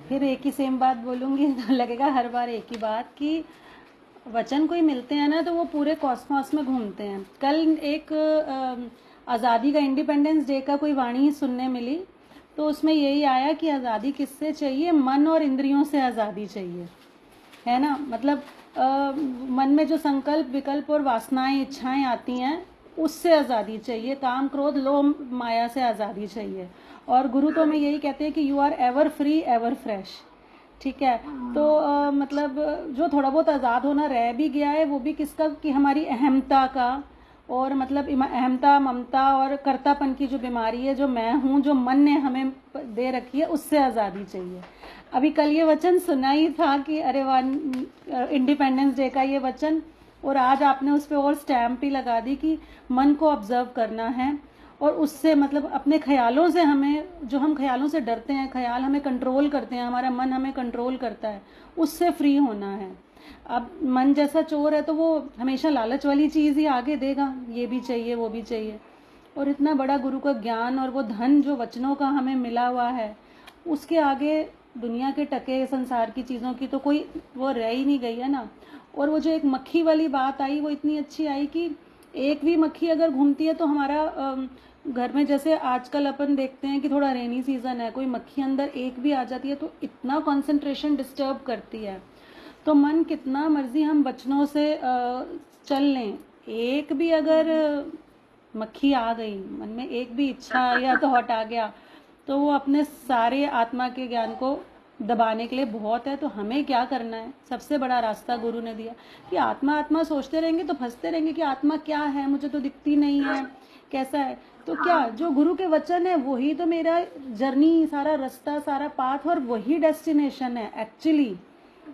फिर एक ही सेम बात बोलूँगी तो लगेगा हर बार एक ही बात कि वचन कोई मिलते हैं ना तो वो पूरे कॉस्मॉस में घूमते हैं। कल एक आज़ादी का, इंडिपेंडेंस डे का कोई वाणी सुनने मिली तो उसमें यही आया कि आज़ादी किससे चाहिए? मन और इंद्रियों से आज़ादी चाहिए, है ना। मतलब मन में जो संकल्प, विकल्प और वासनाएं, इच्छाएं आती हैं उससे आज़ादी चाहिए। काम, क्रोध, लोभ, माया से आज़ादी चाहिए। और गुरु तो हमें यही कहते हैं कि you are ever free ever fresh. ठीक है, तो मतलब जो थोड़ा बहुत आज़ाद होना रह भी गया है वो भी किसका? कि हमारी अहमता का, और मतलब अहमता, ममता और कर्तापन की जो बीमारी है, जो मैं हूँ, जो मन ने हमें दे रखी है, उससे आज़ादी चाहिए। अभी कल ये वचन सुना ही था कि अरे वाह, इंडिपेंडेंस डे का ये वचन, और आज आपने उस पर और स्टैम्प ही लगा दी कि मन को ऑब्जर्व करना है और उससे मतलब अपने ख्यालों से, हमें जो हम ख्यालों से डरते हैं, ख्याल हमें कंट्रोल करते हैं, हमारा मन हमें कंट्रोल करता है, उससे फ्री होना है। अब मन जैसा चोर है तो वो हमेशा लालच वाली चीज़ ही आगे देगा, ये भी चाहिए वो भी चाहिए। और इतना बड़ा गुरु का ज्ञान और वो धन जो वचनों का हमें मिला हुआ है, उसके आगे दुनिया के टके संसार की चीज़ों की तो कोई वो रह ही नहीं गई है ना। और वो जो एक मक्खी वाली बात आई वो इतनी अच्छी आई कि एक भी मक्खी अगर घूमती है तो हमारा घर में, जैसे आजकल अपन देखते हैं कि थोड़ा रेनी सीजन है, कोई मक्खी अंदर एक भी आ जाती है तो इतना कंसंट्रेशन डिस्टर्ब करती है। तो मन कितना मर्जी हम वचनों से चल लें, एक भी अगर मक्खी आ गई, मन में एक भी इच्छा या थॉट आ गया तो वो अपने सारे आत्मा के ज्ञान को दबाने के लिए बहुत है। तो हमें क्या करना है? सबसे बड़ा रास्ता गुरु ने दिया कि आत्मा आत्मा सोचते रहेंगे तो फंसते रहेंगे कि आत्मा क्या है, मुझे तो दिखती नहीं है, कैसा है। तो क्या जो गुरु के वचन है वही तो मेरा जर्नी, सारा रास्ता, सारा पाथ और वही डेस्टिनेशन है एक्चुअली।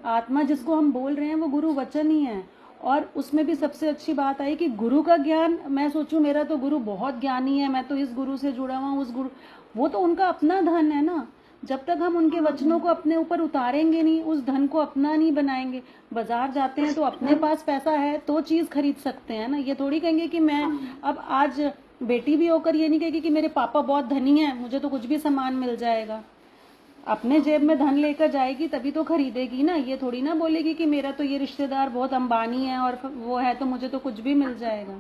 आत्मा जिसको हम बोल रहे हैं वो गुरु वचन ही है। और उसमें भी सबसे अच्छी बात आई कि गुरु का ज्ञान, मैं सोचूं मेरा तो गुरु बहुत ज्ञानी है, मैं तो इस गुरु से जुड़ा हुआ हूँ, उस गुरु, वो तो उनका अपना धन है ना। जब तक हम उनके वचनों को अपने ऊपर उतारेंगे नहीं, उस धन को अपना नहीं बनाएंगे। बाजार जाते हैं तो अपने पास पैसा है तो चीज खरीद सकते हैं ना। ये थोड़ी कहेंगे कि मैं अब आज बेटी भी होकर ये नहीं कहेगी कि मेरे पापा बहुत धनी है, मुझे तो कुछ भी सामान मिल जाएगा। अपने जेब में धन लेकर जाएगी तभी तो खरीदेगी ना। ये थोड़ी ना बोलेगी कि मेरा तो ये रिश्तेदार बहुत अंबानी है और वो है तो मुझे तो कुछ भी मिल जाएगा।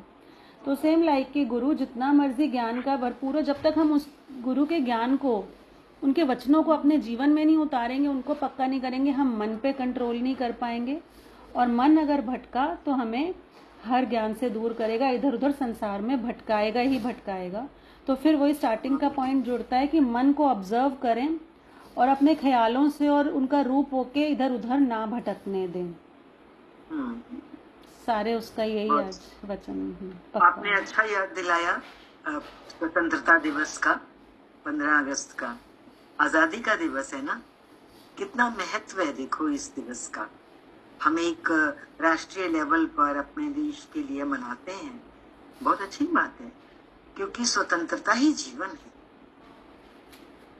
तो सेम लाइक कि गुरु जितना मर्जी ज्ञान का भरपूर हो, जब तक हम उस गुरु के ज्ञान को, उनके वचनों को अपने जीवन में नहीं उतारेंगे, उनको पक्का नहीं करेंगे, हम मन पे कंट्रोल नहीं कर पाएंगे। और मन अगर भटका तो हमें हर ज्ञान से दूर करेगा, इधर उधर संसार में भटकाएगा ही भटकाएगा। तो फिर वही स्टार्टिंग का पॉइंट जुड़ता है कि मन को ऑब्जर्व करें और अपने ख्यालों से और उनका रूप होके इधर उधर ना भटकने दें। सारे उसका यही आज वचन। आपने अच्छा याद दिलाया स्वतंत्रता दिवस का, 15 अगस्त का आजादी का दिवस है ना। कितना महत्व है देखो इस दिवस का। हम एक राष्ट्रीय लेवल पर अपने देश के लिए मनाते हैं, बहुत अच्छी बात है, क्योंकि स्वतंत्रता ही जीवन है।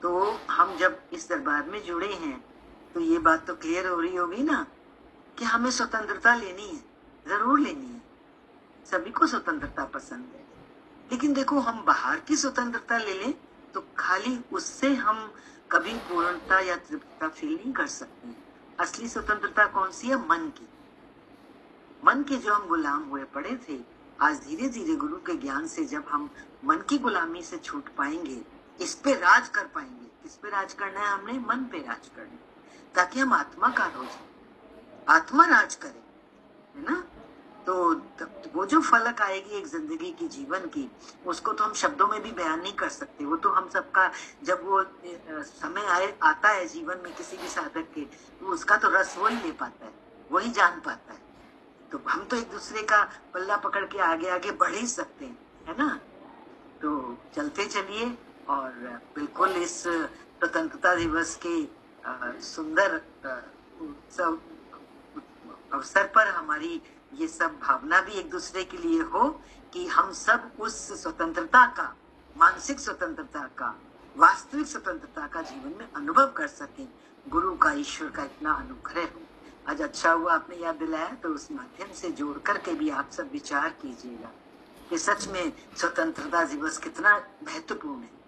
तो हम जब इस दरबार में जुड़े हैं तो ये बात तो क्लियर हो रही होगी ना कि हमें स्वतंत्रता लेनी है, जरूर लेनी है। सभी को स्वतंत्रता पसंद है, लेकिन देखो हम बाहर की स्वतंत्रता ले लें तो खाली उससे हम कभी पूर्णता या तृप्तता फील नहीं कर सकते। असली स्वतंत्रता कौन सी है? मन की। मन के जो हम गुलाम हुए पड़े थे, आज धीरे धीरे गुरु के ज्ञान से जब हम मन की गुलामी से छूट पाएंगे, इस पे राज कर पाएंगे। किस पे राज करना है? हमने मन पे राज करना है, ताकि हम आत्माकार हो जाए, आत्मा राज करे, है ना। तो वो जो फलक आएगी एक जिंदगी की, जीवन की, उसको तो हम शब्दों में भी बयान नहीं कर सकते। वो तो हम सबका, जब वो समय आता है जीवन में किसी भी साधक के, तो उसका तो रस वही ले पाता है, वही जान पाता है। तो हम तो एक दूसरे का पल्ला पकड़ के आगे आगे बढ़ ही सकते हैं, है ना। तो चलते चलिए और बिल्कुल इस स्वतंत्रता दिवस के सुंदर उत्सव अवसर पर हमारी ये सब भावना भी एक दूसरे के लिए हो कि हम सब उस स्वतंत्रता का, मानसिक स्वतंत्रता का, वास्तविक स्वतंत्रता का जीवन में अनुभव कर सकें। गुरु का, ईश्वर का इतना अनुग्रह हो। आज अच्छा हुआ आपने याद दिलाया, तो उस माध्यम से जोड़ करके भी आप सब विचार कीजिएगा कि सच में स्वतंत्रता दिवस कितना महत्वपूर्ण है।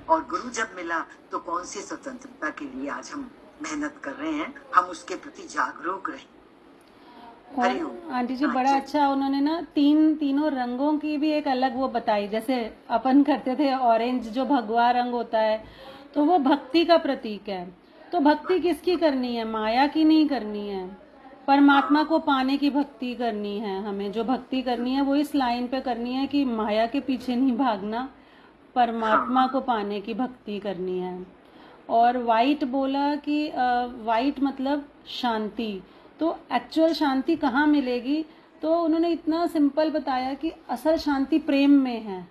और गुरु जब मिला तो कौन सी स्वतंत्रता के लिए आज हम मेहनत कर रहे हैं, हम उसके प्रति जागरूक रहें। और आंटी जी बड़ा अच्छा उन्होंने ना तीनों रंगों की भी एक अलग वो बताई। जैसे अपन करते थे ऑरेंज जो भगवा रंग होता है, तो वो भक्ति का प्रतीक है। तो भक्ति किसकी करनी है? माया की नहीं करनी है, परमात्मा को पाने की भक्ति करनी है। हमें जो भक्ति करनी है वो इस लाइन पे करनी है कि माया के पीछे नहीं भागना, परमात्मा को पाने की भक्ति करनी है। और वाइट बोला कि वाइट मतलब शांति। तो एक्चुअल शांति कहाँ मिलेगी? तो उन्होंने इतना सिंपल बताया कि असल शांति प्रेम में है।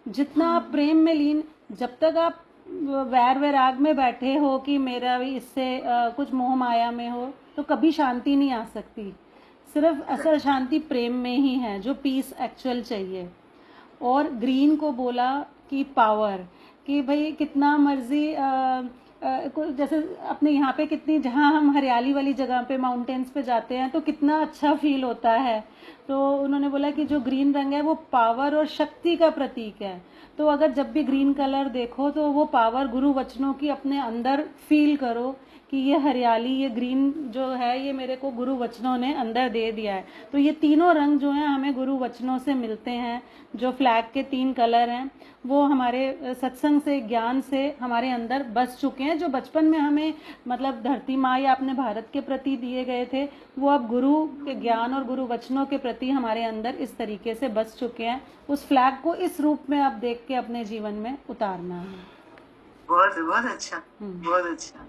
जितना आप प्रेम में लीन, जब तक आप वैर वैराग में बैठे हो कि मेरा भी इससे कुछ मोह माया में हो, तो कभी शांति नहीं आ सकती। सिर्फ असल शांति प्रेम में ही है, जो पीस एक्चुअल चाहिए। और ग्रीन को बोला कि पावर, कि भाई कितना मर्जी जैसे अपने यहाँ पे कितनी, जहाँ हम हरियाली वाली जगह पे माउंटेन्स पे जाते हैं तो कितना अच्छा फील होता है। तो उन्होंने बोला कि जो ग्रीन रंग है वो पावर और शक्ति का प्रतीक है। तो अगर जब भी ग्रीन कलर देखो तो वो पावर गुरु वचनों की अपने अंदर फील करो कि ये हरियाली, ये ग्रीन जो है, ये मेरे को गुरु वचनों ने अंदर दे दिया है। तो ये तीनों रंग जो हैं हमें गुरु वचनों से मिलते हैं। जो फ्लैग के 3 कलर हैं वो हमारे सत्संग से, ज्ञान से हमारे अंदर बस चुके हैं। जो बचपन में हमें मतलब धरती माँ या अपने भारत के प्रति दिए गए थे, वो अब गुरु के ज्ञान और गुरु वचनों के प्रति हमारे अंदर इस तरीके से बस चुके हैं। उस फ्लैग को इस रूप में आप देख के अपने जीवन में उतारना है। बहुत बहुत अच्छा, बहुत अच्छा।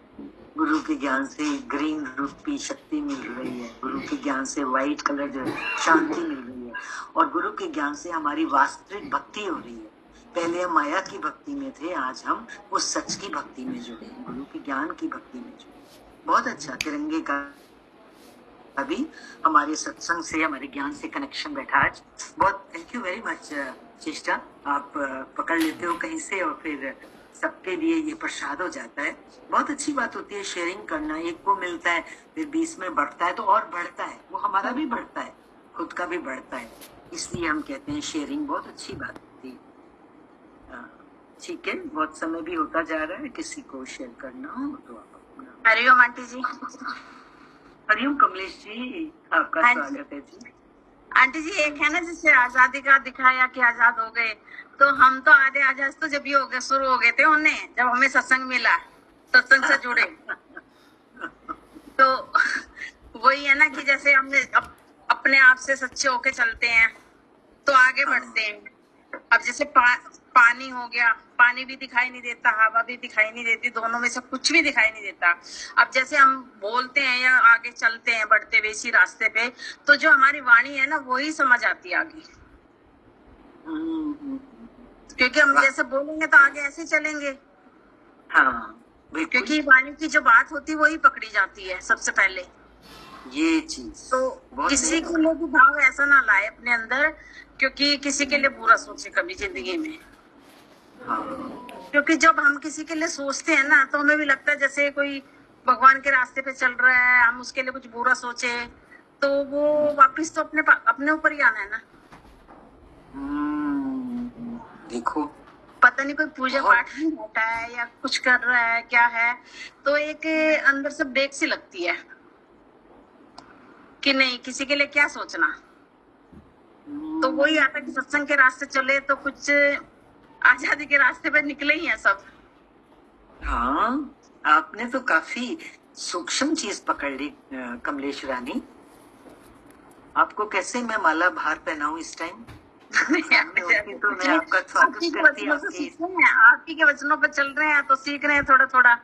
गुरु के ज्ञान से ग्रीन रूपी शक्ति मिल रही है, गुरु के ज्ञान से व्हाइट कलर जो शांति मिल रही है। और गुरु के ज्ञान से हमारी वास्तविक भक्ति हो रही है। पहले हम माया की भक्ति में थे, आज हम उस सच की भक्ति में जुड़े हैं, गुरु के ज्ञान की भक्ति में जुड़े। बहुत अच्छा, तिरंगे का अभी हमारे सत्संग से, हमारे ज्ञान से कनेक्शन बैठा आज। बहुत थैंक यू वेरी मच चेष्टा, आप पकड़ लेते हो कहीं से और फिर सबके लिए ये प्रसाद हो जाता है। बहुत अच्छी बात होती है शेयरिंग करना, एक को मिलता है फिर 20 में बढ़ता है तो और बढ़ता है, वो हमारा भी बढ़ता है, खुद का भी बढ़ता है, इसलिए हम कहते हैं शेयरिंग बहुत अच्छी बात होती है। ठीक है, बहुत समय भी होता जा रहा है, किसी को शेयर करना हो तो आप अपना। हरिओम आंटी जी। हरिओम कमलेश जी, आपका हाँ जी। स्वागत है जी। आंटी जी, एक है ना जिससे आजादी का दिखाया कि आजाद हो गए, तो हम तो आधे आजाद तो जब ये हो गए, शुरू हो गए थे उन्हें, जब हमें सत्संग मिला, सत्संग से जुड़े। तो वही है ना कि जैसे हमने अपने आप से सच्चे होके चलते हैं तो आगे बढ़ते हैं। अब जैसे पानी हो गया, पानी भी दिखाई नहीं देता, हवा भी दिखाई नहीं देती, दोनों में से कुछ भी दिखाई नहीं देता। अब जैसे हम बोलते हैं या आगे चलते हैं बढ़ते हुए इसी रास्ते पे, तो जो हमारी वाणी है ना वही समझ आती है आगे, क्योंकि हम जैसे बोलेंगे तो आगे ऐसे चलेंगे। हाँ बिल्कुल, क्योंकि वाणी की जो बात होती है वही पकड़ी जाती है सबसे पहले। ये चीज तो बहुत किसी के लिए भी भाव ऐसा ना लाए अपने अंदर, क्योंकि किसी के लिए बुरा सोचे कभी जिंदगी में। हाँ, क्योंकि जब हम किसी के लिए सोचते हैं ना तो हमें भी लगता है जैसे कोई भगवान के रास्ते पे चल रहा है, हम उसके लिए कुछ बुरा सोचे तो वो वापिस तो अपने ऊपर ही आना है ना। देखो पता नहीं कोई पूजा पाठ में बैठा है या कुछ कर रहा है क्या है, तो एक अंदर से ब्रेक सी लगती है कि नहीं किसी के लिए क्या सोचना। तो वही आता कि सत्संग के रास्ते चले तो कुछ आजादी के रास्ते पे निकले ही हैं सब। हाँ, आपने तो काफी सूक्ष्म चीज पकड़ ली कमलेश रानी। आपको कैसे मैं माला भार पहनाऊं इस टाइम? तो मैं आपका स्वागत करती हूँ। आपकी के वचनों पर चल रहे हैं तो सीख रहे हैं थोड़ा थोड़ा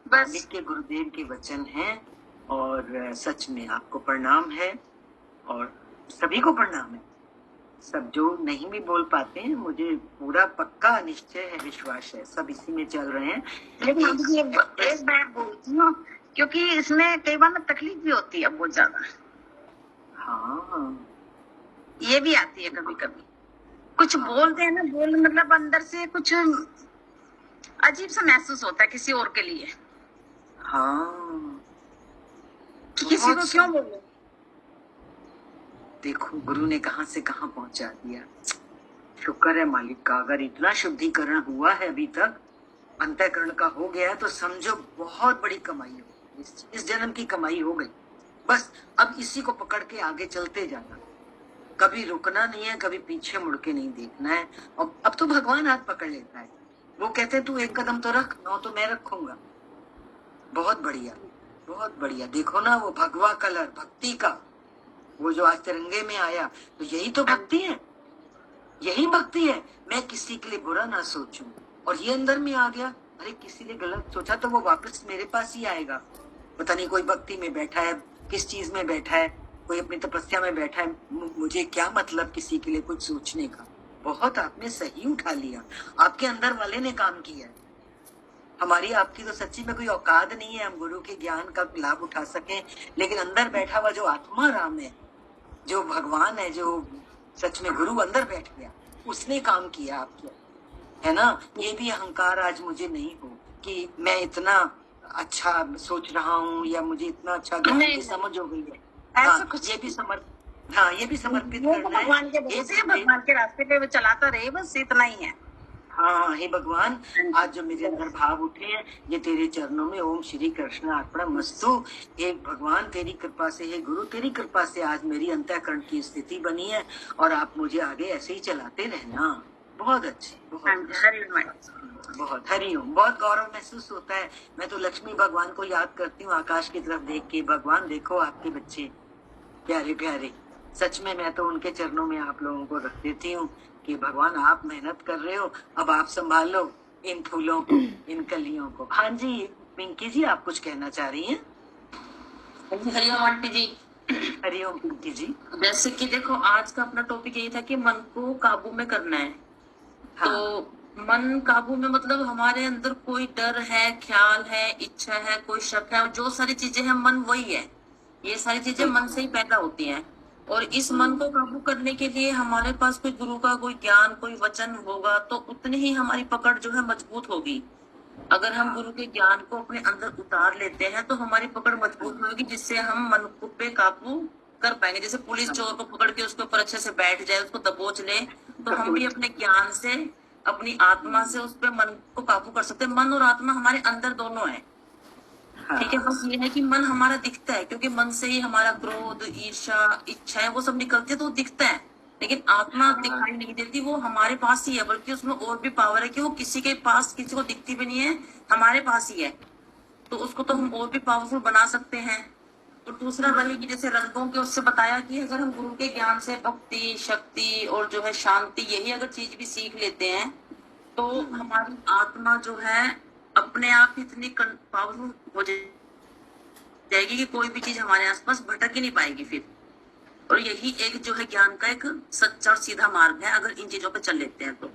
बस। के गुरुदेव के वचन हैं और सच में आपको प्रणाम है और सभी को प्रणाम है। सब जो नहीं भी बोल पाते हैं, मुझे पूरा पक्का निश्चय है, विश्वास है, सब इसी में चल रहे हैं। लेकिन अभी एक बात बोलती हूँ, क्योंकि इसमें कई बार तकलीफ भी होती है बहुत ज्यादा। हाँ, ये भी आती है कभी कभी, कुछ बोलते हैं ना, बोल मतलब अंदर से कुछ अजीब सा महसूस होता है किसी और के लिए। हाँ, किसी को क्यों बोलो। देखो गुरु ने कहां से कहां पहुंचा दिया। शुक्र है मालिक का, अगर इतना शुद्धिकरण हुआ है अभी तक, अंतःकरण का हो गया है, तो समझो बहुत बड़ी कमाई हो गई, इस जन्म की कमाई हो गई। बस अब इसी को पकड़ के आगे चलते जाना, कभी रुकना नहीं है, कभी पीछे मुड़ के नहीं देखना है। और अब तो भगवान हाथ पकड़ लेता है, वो कहते हैं तू एक कदम तो रख, 9 तो मैं रखूंगा। बहुत बढ़िया, बहुत बढ़िया। देखो ना वो भगवा कलर भक्ति का, वो जो आज तिरंगे में आया, तो यही तो भक्ति है, यही भक्ति है। मैं किसी के लिए बुरा ना सोचूं, और ये अंदर में आ गया, अरे किसी ने गलत सोचा तो वो वापस मेरे पास ही आएगा। पता नहीं कोई भक्ति में बैठा है, किस चीज में बैठा है, कोई अपनी तपस्या में बैठा है, मुझे क्या मतलब किसी के लिए कुछ सोचने का। बहुत आपने सही उठा लिया, आपके अंदर वाले ने काम किया। हमारी आपकी तो सच्ची में कोई औकात नहीं है हम गुरु के ज्ञान का लाभ उठा सकें, लेकिन अंदर बैठा हुआ जो आत्मा राम है, जो भगवान है, जो सच में गुरु अंदर बैठ गया, उसने काम किया आपके, है ना। ये भी अहंकार आज मुझे नहीं हो कि मैं इतना अच्छा सोच रहा हूँ या मुझे इतना अच्छा ज्ञान समझ हो गई है। हाँ, कुछ ये भी समर्पित करना है भगवान के रास्ते पे वो चलाता रहे, बस इतना ही है। हाँ, हे भगवान, आज जो मेरे अंदर भाव उठे हैं, ये तेरे चरणों में ओम श्री कृष्ण अर्पणमस्तु। हे भगवान तेरी कृपा से, हे गुरु तेरी कृपा से आज मेरी अंतःकरण की स्थिति बनी है, और आप मुझे आगे ऐसे ही चलाते रहना। बहुत अच्छे, बहुत हरिओम। बहुत गौरव महसूस होता है। मैं तो लक्ष्मी भगवान को याद करती हूँ आकाश की तरफ देख के, भगवान देखो आपके बच्चे प्यारे प्यारे। सच में मैं तो उनके चरणों में आप लोगों को रख देती हूँ कि भगवान आप मेहनत कर रहे हो, अब आप संभालो इन फूलों को, इन कलियों को। हाँ जी पिंकी जी, आप कुछ कहना चाह रही हैं? हरिओम आंटी जी। हरिओम पिंकी जी। जैसे कि देखो आज का अपना टॉपिक यही था कि मन को काबू में करना है। हाँ। तो मन काबू में मतलब हमारे अंदर कोई डर है, ख्याल है, इच्छा है, कोई शक है, और जो सारी चीजें हैं मन वही है। ये सारी चीजें मन से ही पैदा होती हैं। और इस मन को काबू करने के लिए हमारे पास कोई गुरु का कोई ज्ञान, कोई वचन होगा तो उतनी ही हमारी पकड़ जो है मजबूत होगी। अगर हम गुरु के ज्ञान को अपने अंदर उतार लेते हैं तो हमारी पकड़ मजबूत होगी, जिससे हम मन को पे काबू कर पाएंगे। जैसे पुलिस चोर को पकड़ के उसके ऊपर अच्छे से बैठ जाए, उसको दबोच ले, तो हम भी अपने ज्ञान से, अपनी आत्मा से उस पे मन को काबू कर सकते हैं। मन और आत्मा हमारे अंदर दोनों है। ठीक है, बस ये है कि मन हमारा दिखता है, क्योंकि मन से ही हमारा क्रोध, ईर्ष्या, इच्छाएं वो सब निकलती है, तो वो दिखता है। लेकिन आत्मा दिखाई नहीं देती, वो हमारे पास ही है, बल्कि उसमें और भी पावर है कि वो किसी के पास, किसी को दिखती भी नहीं है, हमारे पास ही है। तो उसको तो हम और भी पावरफुल बना सकते हैं। और दूसरा वही कि जैसे रंगों के उससे बताया कि अगर हम गुरु के ज्ञान से भक्ति, शक्ति और जो है शांति, यही अगर चीज भी सीख लेते हैं तो हमारी आत्मा जो है अपने आप इतनी पावरफुल हो जाएगी कि कोई भी चीज हमारे आसपास भटक ही नहीं पाएगी फिर। और यही एक जो है ज्ञान का एक सच्चा और सीधा मार्ग है, अगर इन चीजों पे चल लेते हैं तो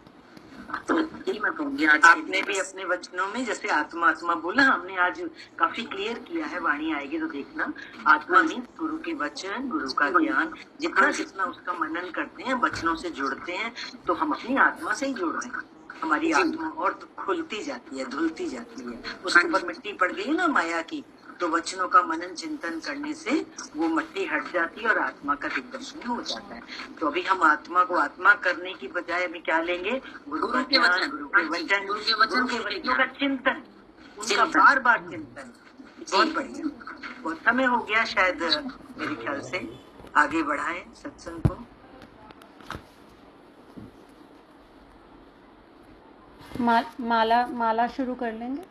यही मैं कहूंगी। आज आपने भी अपने वचनों में जैसे आत्मा आत्मा बोला, हमने आज काफी क्लियर किया है। वाणी आएगी तो देखना, आत्मा मीन्स गुरु के वचन, गुरु का ज्ञान। जितना जितना उसका मनन करते हैं, वचनों से जुड़ते हैं, तो हम अपनी आत्मा से ही जुड़ रहे हैं। हमारी आत्मा और खुलती जाती है, धुलती जाती है। उसके ऊपर मिट्टी पड़ गई ना माया की, तो वचनों का मनन चिंतन करने से वो मिट्टी हट जाती है और आत्मा का दिग्दर्शन हो जाता है। तो अभी हम आत्मा को आत्मा करने की बजाय अभी क्या लेंगे? गुरु का ज्ञान, गुरु के वचन, गुरु के वचनों का चिंतन, उनका बार बार चिंतन। बहुत बढ़िया, बहुत समय हो गया शायद, मेरे ख्याल से आगे बढ़ाएं सत्संग को। माला शुरू कर लेंगे।